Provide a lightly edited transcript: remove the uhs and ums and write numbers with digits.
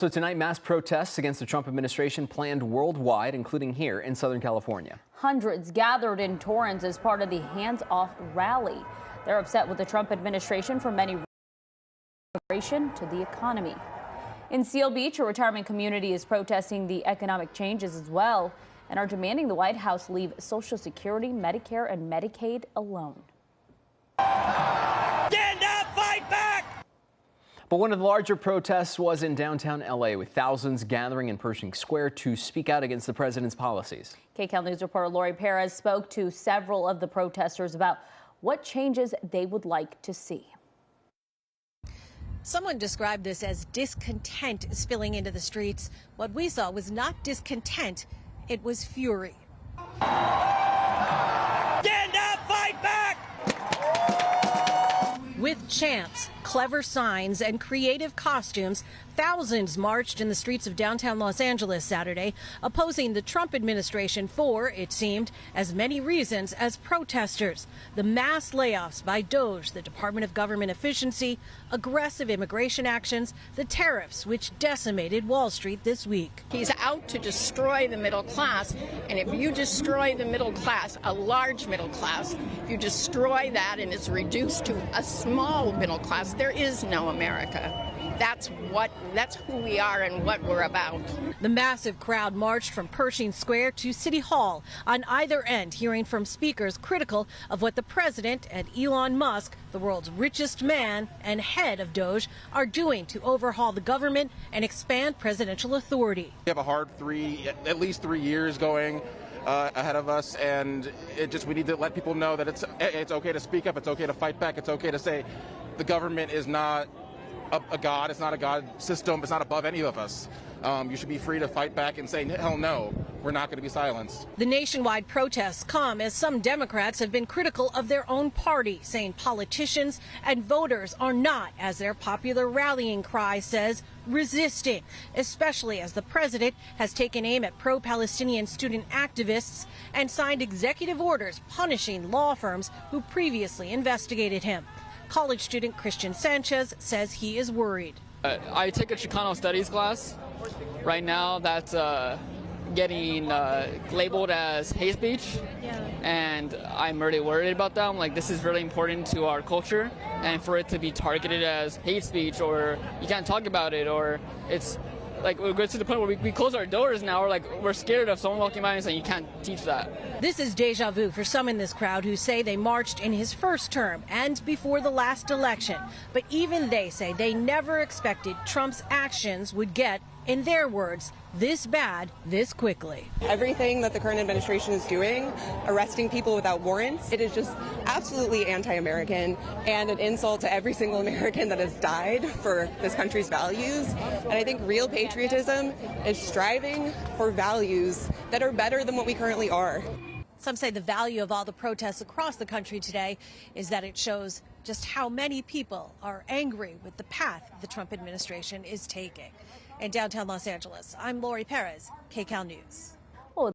So tonight, mass protests against the Trump administration planned worldwide, including here in Southern California. Hundreds gathered in Torrance as part of the hands-off rally. They're upset with the Trump administration for many immigration to the economy. In Seal Beach, a retirement community is protesting the economic changes as well and are demanding the White House leave Social Security, Medicare, and Medicaid alone. Stand up, fight back! But one of the larger protests was in downtown L.A., with thousands gathering in Pershing Square to speak out against the president's policies. KCAL News reporter Laurie Perez spoke to several of the protesters about what changes they would like to see. Someone described this as discontent spilling into the streets. What we saw was not discontent, it was fury. Stand up, fight back! With chants, clever signs, and creative costumes, thousands marched in the streets of downtown Los Angeles Saturday, opposing the Trump administration for, it seemed, as many reasons as protesters. The mass layoffs by DOJ, the Department of Government Efficiency, aggressive immigration actions, the tariffs which decimated Wall Street this week. He's out to destroy the middle class, and if you destroy the middle class, a large middle class, if you destroy that and it's reduced to a small middle class, there is no America. That's who we are and what we're about. The massive crowd marched from Pershing Square to City Hall, on either end hearing from speakers critical of what the president and Elon Musk, the world's richest man and head of DOJ, are doing to overhaul the government and expand presidential authority. We have a hard at least 3 years going ahead of us, and we need to let people know that it's okay to speak up, it's okay to fight back, it's okay to say the government is not a god, it's not a god system, it's not above any of us. You should be free to fight back and say, hell no, we're not going to be silenced. The nationwide protests come as some Democrats have been critical of their own party, saying politicians and voters are not, as their popular rallying cry says, resisting, especially as the president has taken aim at pro-Palestinian student activists and signed executive orders punishing law firms who previously investigated him. College student Christian Sanchez says he is worried. I take a Chicano studies class. Right now that's getting labeled as hate speech, and I'm really worried about that. I'm like, this is really important to our culture, and for it to be targeted as hate speech, or you can't talk about it, or it's like it goes to the point where we close our doors now. We're scared of someone walking by and saying you can't teach that. This is deja vu for some in this crowd who say they marched in his first term and before the last election. But even they say they never expected Trump's actions would get, in their words, this bad this quickly. Everything that the current administration is doing, arresting people without warrants, it is just absolutely anti-American and an insult to every single American that has died for this country's values. And I think real patriotism is striving for values that are better than what we currently are. Some say the value of all the protests across the country today is that it shows just how many people are angry with the path the Trump administration is taking. In downtown Los Angeles, I'm Laurie Perez, KCAL News.